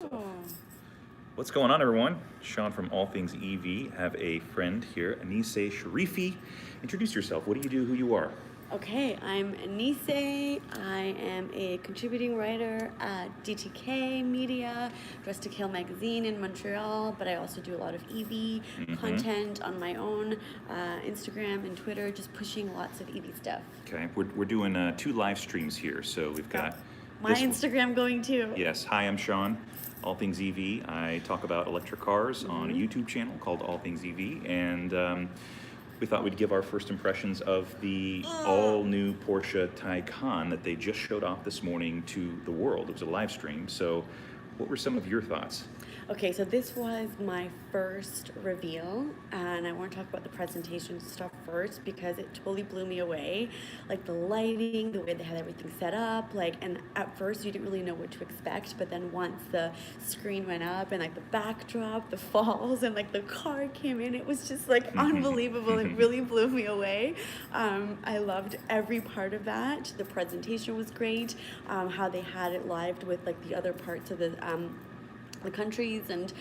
Oh, What's going on, everyone? Sean from All Things EV. Have a friend here, Aniseh Sharifi. Introduce yourself. What do you do? Who you are? okay. I'm Aniseh. I am a contributing writer at DTK Media, Dress to Kill magazine in Montreal, but I also do a lot of EV content on my own Instagram and Twitter, just pushing lots of EV stuff. Okay, we're doing two live streams here. So we've got My this one. Instagram going too. Yes. Hi, I'm Sean. All Things EV. I talk about electric cars on a YouTube channel called All Things EV, and we thought we'd give our first impressions of the all-new Porsche Taycan that they just showed off this morning to the world. It was a live stream. So, what were some of your thoughts? Okay, so this was my first reveal, and I want to talk about the presentation stuff first because it totally blew me away. Like the lighting, the way they had everything set up, and at first you didn't really know what to expect, but then once the screen went up and like the backdrop, the falls, and like the car came in, it was just like unbelievable. It really blew me away. I loved every part of that. The presentation was great. How they had it lived with like the other parts of the countries, and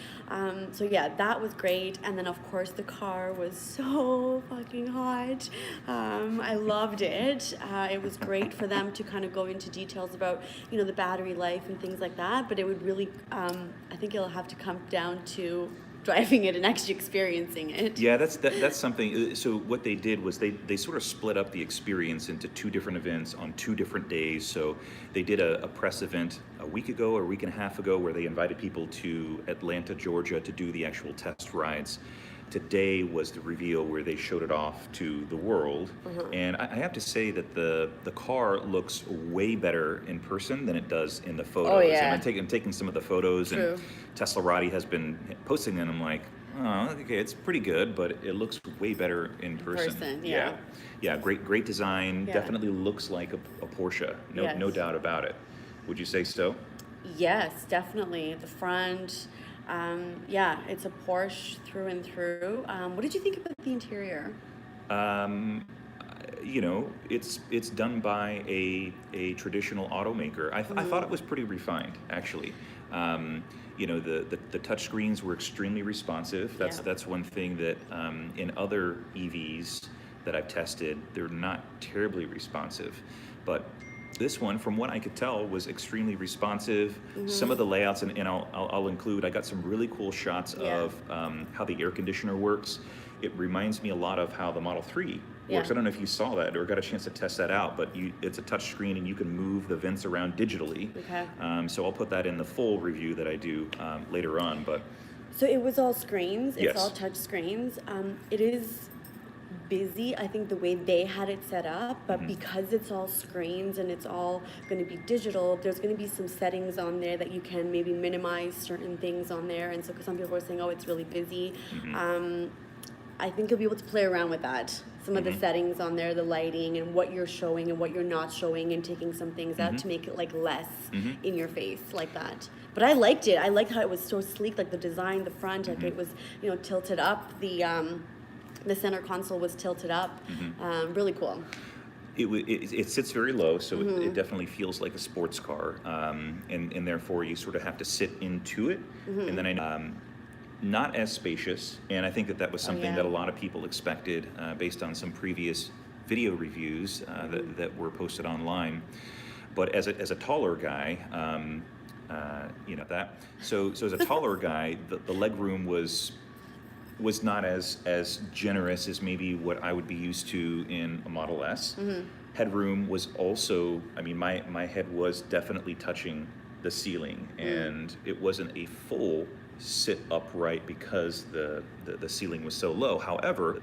so yeah, that was great. And then of course the car was so fucking hot. I loved it. It was great for them to kind of go into details about the battery life and things like that, but it would really I think it'll have to come down to driving it and actually experiencing it. Yeah, that's something. So what they did was they sort of split up the experience into two different events on 2 different days. So they did a press event a week ago or a week and a half ago where they invited people to Atlanta, Georgia to do the actual test rides. Today was the reveal where they showed it off to the world. And I have to say that the car looks way better in person than it does in the photos. Oh, yeah. And I'm taking some of the photos, True. and Tesla Roddy has been posting them. I'm like, oh, okay, it's pretty good, but it looks way better in person. Yeah. Yeah, great design. Yeah. Definitely looks like a Porsche. No, Yes. no doubt about it. Would you say so? Yes, definitely. The front, yeah, it's a Porsche through and through. What did you think about the interior? It's done by a traditional automaker. I thought it was pretty refined, actually. The touch screens were extremely responsive. That's one thing that in other EVs that I've tested, they're not terribly responsive, but this one, from what I could tell, was extremely responsive. Some of the layouts, and I'll include, I got some really cool shots of how the air conditioner works. It reminds me a lot of how the Model 3 works. I don't know if you saw that or got a chance to test that out, but it's a touch screen and you can move the vents around digitally. Okay. So I'll put that in the full review that I do later on. But So it was all screens. It's Yes. all touch screens. It is busy, I think, the way they had it set up, but because it's all screens and it's all going to be digital, there's going to be some settings on there that you can maybe minimize certain things on there. And so, because some people are saying, oh, it's really busy. I think you'll be able to play around with that. Some of the settings on there, the lighting and what you're showing and what you're not showing, and taking some things out to make it like less in your face like that. But I liked it. I liked how it was so sleek, like the design, the front, like it was, tilted up. The center console was tilted up. Really cool. It sits very low, so it definitely feels like a sports car, and therefore you sort of have to sit into it. And then not as spacious, and I think that was something that a lot of people expected based on some previous video reviews that were posted online. But as a taller guy, so as a taller guy, the leg room was not as generous as maybe what I would be used to in a Model S. Headroom was also, my head was definitely touching the ceiling, and it wasn't a full sit upright because the ceiling was so low. However,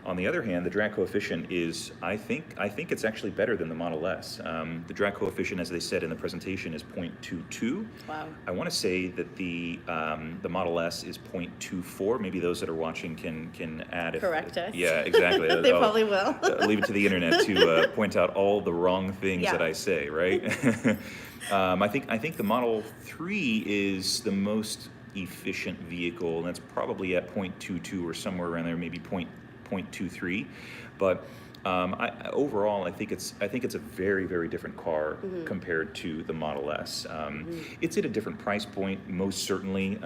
on the other hand, the drag coefficient is, I think it's actually better than the Model S. The drag coefficient, as they said in the presentation, is 0.22. Wow. I want to say that the Model S is 0.24. Maybe those that are watching can add. Correct us. Yeah, exactly. They probably will. Leave it to the internet to point out all the wrong things that I say, right? I think the Model 3 is the most efficient vehicle, and that's probably at 0.22 or somewhere around there, maybe 0.23. But Overall, I think it's a very, very different car compared to the Model S. It's at a different price point, most certainly.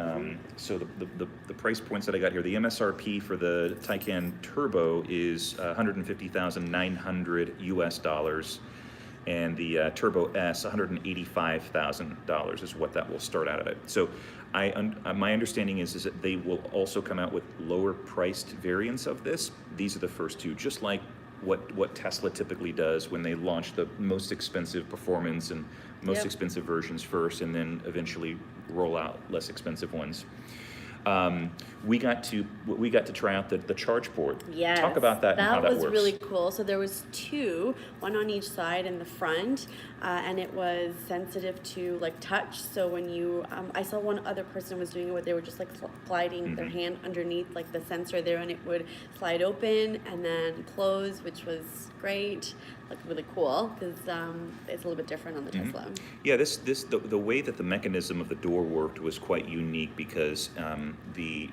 So the price points that I got here, the MSRP for the Taycan Turbo is $150,900 US dollars, and the Turbo S, $185,000 is what that will start out at. So my understanding is that they will also come out with lower priced variants of this. These are the first two, just like what Tesla typically does when they launch the most expensive performance and most expensive versions first, and then eventually roll out less expensive ones. We got to try out the charge port. Yes, Talk about that and how that works. That was really cool. So there was two, one on each side in the front, and it was sensitive to like touch. So when you, I saw one other person was doing it where they were just like sliding their hand underneath like the sensor there, and it would slide open and then close, which was great. Looked really cool because it's a little bit different on the Tesla. Yeah, the way that the mechanism of the door worked was quite unique because the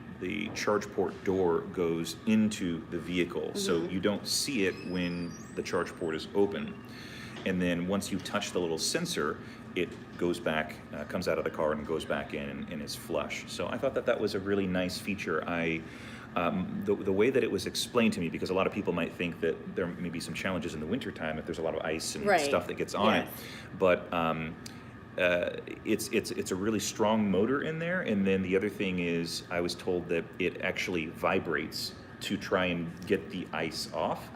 charge port door goes into the vehicle, so you don't see it when the charge port is open, and then once you touch the little sensor, it goes back, comes out of the car and goes back in and is flush. So I thought that was a really nice feature. The way that it was explained to me, because a lot of people might think that there may be some challenges in the wintertime if there's a lot of ice and stuff that gets on it, but it's a really strong motor in there. And then the other thing is, I was told that it actually vibrates to try and get the ice off.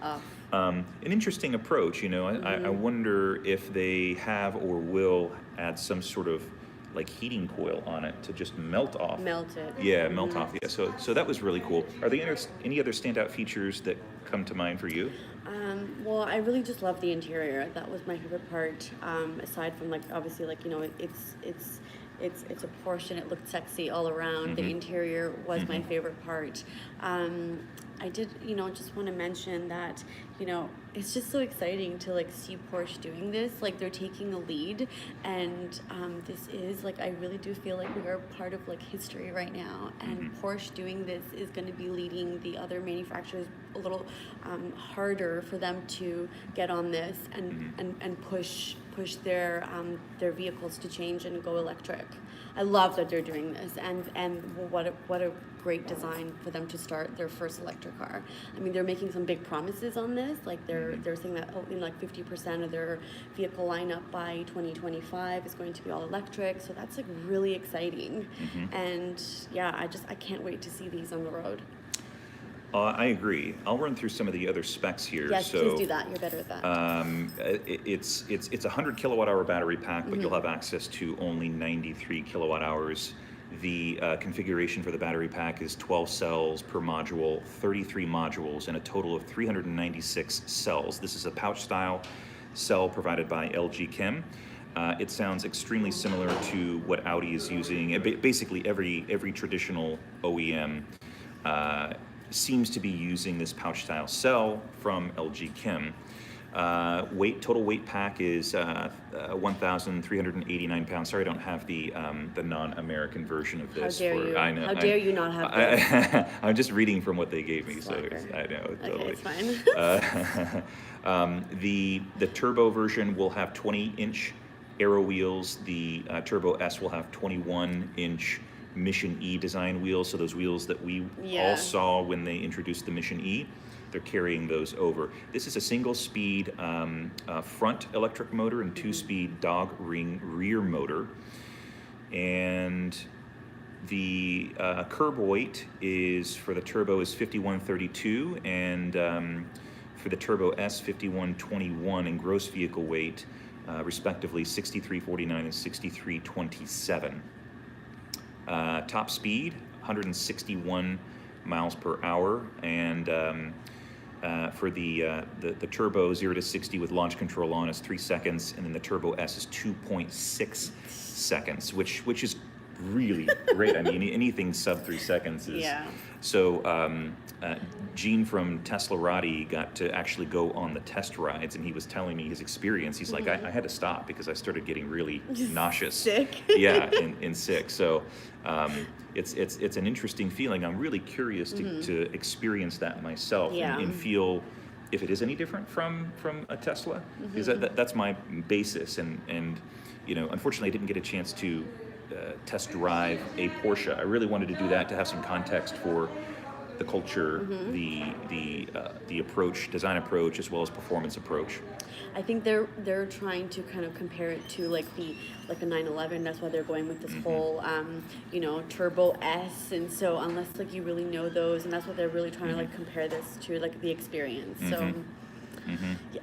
An interesting approach, you know. I wonder if they have or will add some sort of like heating coil on it to just melt off. Melt it. Yeah, melt off. Yeah. So that was really cool. Are there any other standout features that come to mind for you? Well, I really just love the interior. That was my favorite part. Aside from like obviously like, you know, it's a Porsche and it looked sexy all around. The interior was my favorite part. I did, you know, just want to mention that, you know, it's just so exciting to like see Porsche doing this. Like they're taking a lead, and this is like, I really do feel like we are part of like history right now. And Porsche doing this is going to be leading the other manufacturers a little harder for them to get on this and push their vehicles to change and go electric. I love that they're doing this, and what a great design for them to start their first electric car. I mean, they're making some big promises on this. Like they're saying that like 50% of their vehicle lineup by 2025 is going to be all electric. So that's like really exciting. And yeah, I can't wait to see these on the road. I agree. I'll run through some of the other specs here. Yes, please do that. You're better at that. It's a 100 kilowatt hour battery pack, but you'll have access to only 93 kilowatt hours. The configuration for the battery pack is 12 cells per module, 33 modules, and a total of 396 cells. This is a pouch style cell provided by LG Chem. It sounds extremely similar to what Audi is using. Basically, every traditional OEM seems to be using this pouch style cell from LG Chem. Total weight pack is 1,389 pounds. Sorry, I don't have the non-American version of this. How dare you? I know. How dare you not have this? I'm just reading from what they gave me, so I know. Totally. Okay, it's fine. The turbo version will have 20-inch aero wheels. The Turbo S will have 21-inch Mission E design wheels, so those wheels that we all saw when they introduced the Mission E, they're carrying those over. This is a single-speed front electric motor and two-speed dog ring rear motor, and the curb weight is for the Turbo is 5132, and for the Turbo S 5121, and gross vehicle weight respectively 6349 and 6327. Top speed 161 miles per hour, and for the Turbo 0 to 60 with launch control on is 3 seconds, and then the Turbo S is 2.6 seconds, which is really great. I mean, anything sub 3 seconds is. So Gene from Teslarati got to actually go on the test rides, and he was telling me his experience. He's like, I had to stop because I started getting really nauseous. Sick. Yeah, and sick. So it's an interesting feeling. I'm really curious to experience that myself and feel if it is any different from a Tesla, because that's my basis. And unfortunately, I didn't get a chance to test drive a Porsche. I really wanted to do that to have some context for the culture, the approach, design approach, as well as performance approach. I think they're trying to kind of compare it to like a 911. That's why they're going with this whole turbo S. And so unless like you really know those, and that's what they're really trying to like compare this to, like the experience. So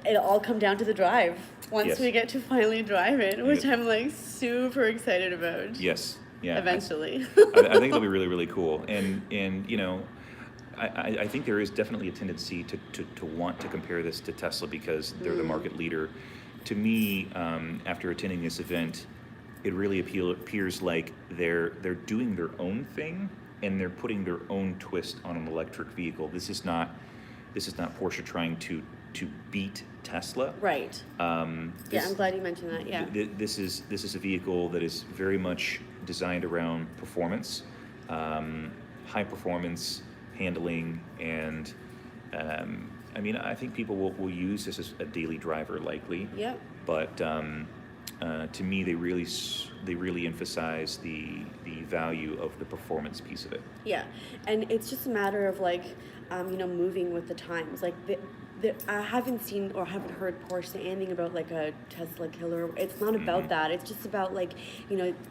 it'll all come down to the drive once we get to finally drive it, which I'm like super excited about. Yes. Yeah. Eventually. I think it'll be really, really cool. And I think there is definitely a tendency to want to compare this to Tesla because they're the market leader. To me, after attending this event, it really appears like they're doing their own thing and they're putting their own twist on an electric vehicle. This is not Porsche trying to beat Tesla. Right. I'm glad you mentioned that. Yeah. This is a vehicle that is very much designed around performance, high performance handling, and I think people will use this as a daily driver likely. Yeah. But to me, they really emphasize the value of the performance piece of it. Yeah, and it's just a matter of like moving with the times. Like I haven't seen or haven't heard Porsche say anything about like a Tesla killer. It's not about that. It's just about like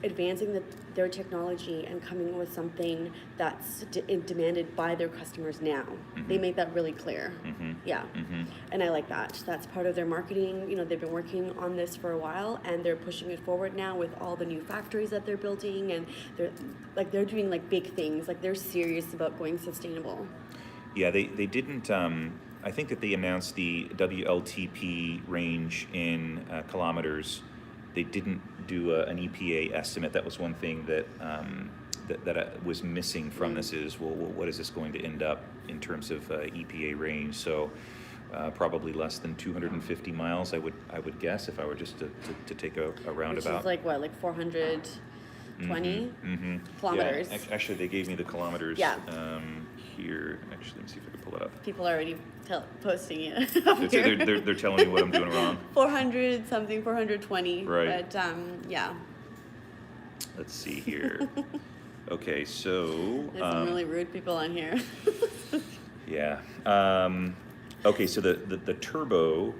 advancing their technology and coming with something that's demanded by their customers now. They make that really clear. Yeah, and I like that. That's part of their marketing. They've been working on this for a while, and they're pushing it forward now with all the new factories that they're building, and they're doing like big things. Like they're serious about going sustainable. Yeah, they didn't. I think that they announced the WLTP range in kilometers. They didn't do an EPA estimate. That was one thing that was missing from this is, well, what is this going to end up in terms of EPA range? So probably less than 250 miles, I would guess, if I were just to take a roundabout. Which is like what, like 420 kilometers? Yeah, actually, they gave me the kilometers. Yeah. Here, actually, let me see if I can pull it up. People are already posting it. They're telling me what I'm doing wrong. 400 something, 420. Right. But yeah. Let's see here. Okay, so there's some really rude people on here. Yeah. Okay, so the turbo,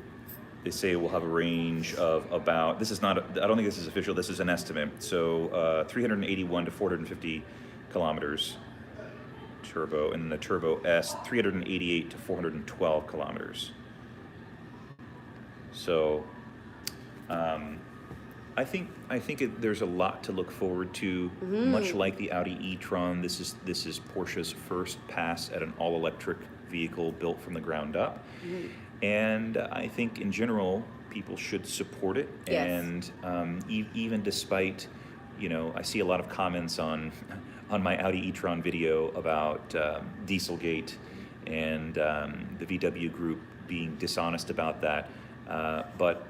they say will have a range of about. This is not. I don't think this is official. This is an estimate. So 381 to 450 kilometers. Turbo, and the Turbo S 388 to 412 kilometers. So I think there's a lot to look forward to. Much like the Audi e-tron, this is Porsche's first pass at an all-electric vehicle built from the ground up, and I think in general people should support it. Yes. And even despite, I see a lot of comments on my Audi e-tron video about Dieselgate and the VW group being dishonest about that. But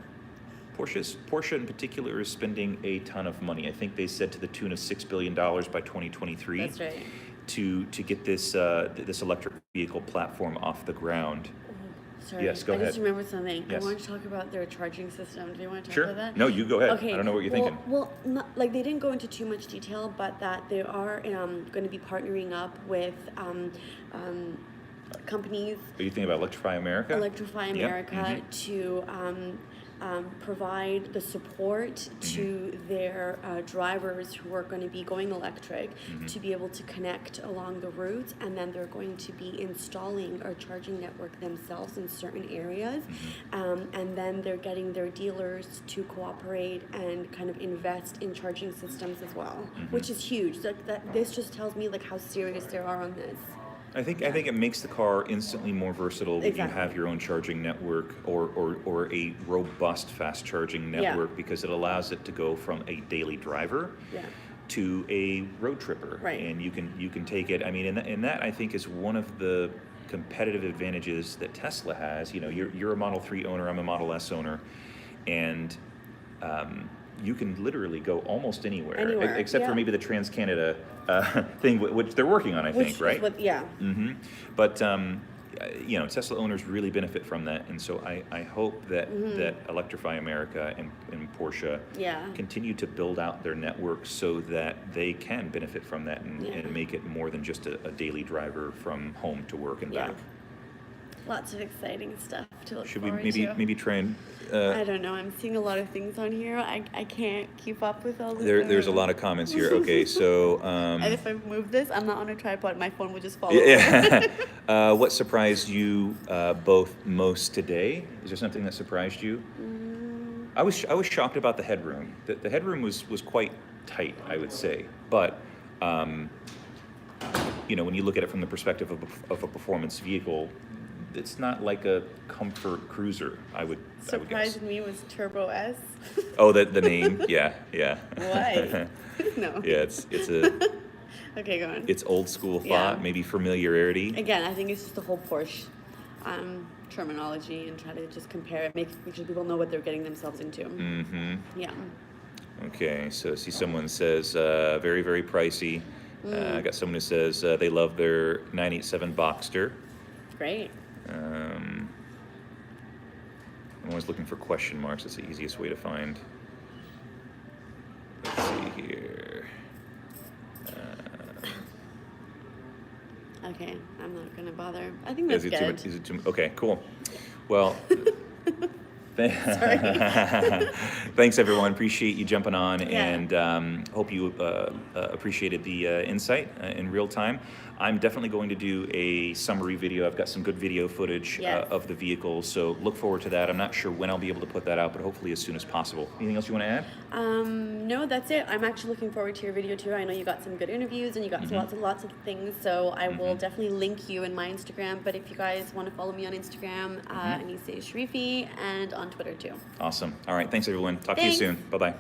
Porsche in particular is spending a ton of money. I think they said to the tune of $6 billion by 2023. That's right. To get this electric vehicle platform off the ground. Sorry. Yes, go ahead. I just remembered something. Yes. I want to talk about their charging system. Do you want to talk Sure. about that? No, you go ahead. Okay. I don't know what you're thinking. Well, they didn't go into too much detail, but that they are going to be partnering up with companies. Are you thinking about Electrify America? Electrify America to provide the support to their drivers who are going to be going electric to be able to connect along the route, and then they're going to be installing a charging network themselves in certain areas, and then they're getting their dealers to cooperate and kind of invest in charging systems as well, which is huge. This just tells me like how serious they are on this. I think it makes the car instantly more versatile when you have your own charging network or a robust fast charging network, because it allows it to go from a daily driver to a road tripper, and you can take it. I mean, and that I think is one of the competitive advantages that Tesla has. You're a Model 3 owner, I'm a Model S owner, and you can literally go almost anywhere. Except for maybe the Trans-Canada thing, which they're working on, I think, right? Yeah. But you know, Tesla owners really benefit from that, and so I hope that that Electrify America and Porsche Yeah. continue to build out their network so that they can benefit from that and make it more than just a daily driver from home to work and back. Lots of exciting stuff to look Should we forward maybe to. try and I don't know. I'm seeing a lot of things on here. I can't keep up with all the there's a lot of comments here. Okay, so and if I move this, I'm not on a tripod. My phone will just fall over. yeah. What surprised you both most today? Is there something that surprised you? I was shocked about the headroom. The headroom was quite tight, I would say, but you know, when you look at it from the perspective of a performance vehicle, it's not like a comfort cruiser. I would guess. Surprised me was Turbo S. Oh, the name, yeah. Why? No. Yeah, it's a Okay, go on. it's old school thought, Yeah. maybe familiarity. Again, I think it's just the whole Porsche terminology and try to just compare it, make sure people know what they're getting themselves into. Mm-hmm. Yeah. Okay, so see someone says very, very pricey. I got someone who says they love their 987 Boxster. Great. I'm always looking for question marks. That's the easiest way to find. Let's see here. Okay, I'm not gonna bother. I think that's Is good. it too much? Okay, cool. Well, Sorry. thanks everyone. Appreciate you jumping on, Yeah. and hope you appreciated the insight in real time. I'm definitely going to do a summary video. I've got some good video footage Yes. of the vehicle, so look forward to that. I'm not sure when I'll be able to put that out, but hopefully as soon as possible. Anything else you want to add? No, that's it. I'm actually looking forward to your video too. I know you got some good interviews and you got lots of things. So I will definitely link you in my Instagram. But if you guys want to follow me on Instagram, Aniseh Sharifi, and on Twitter too. Awesome. All right. Thanks everyone. Talk to you Thanks. soon. Bye bye.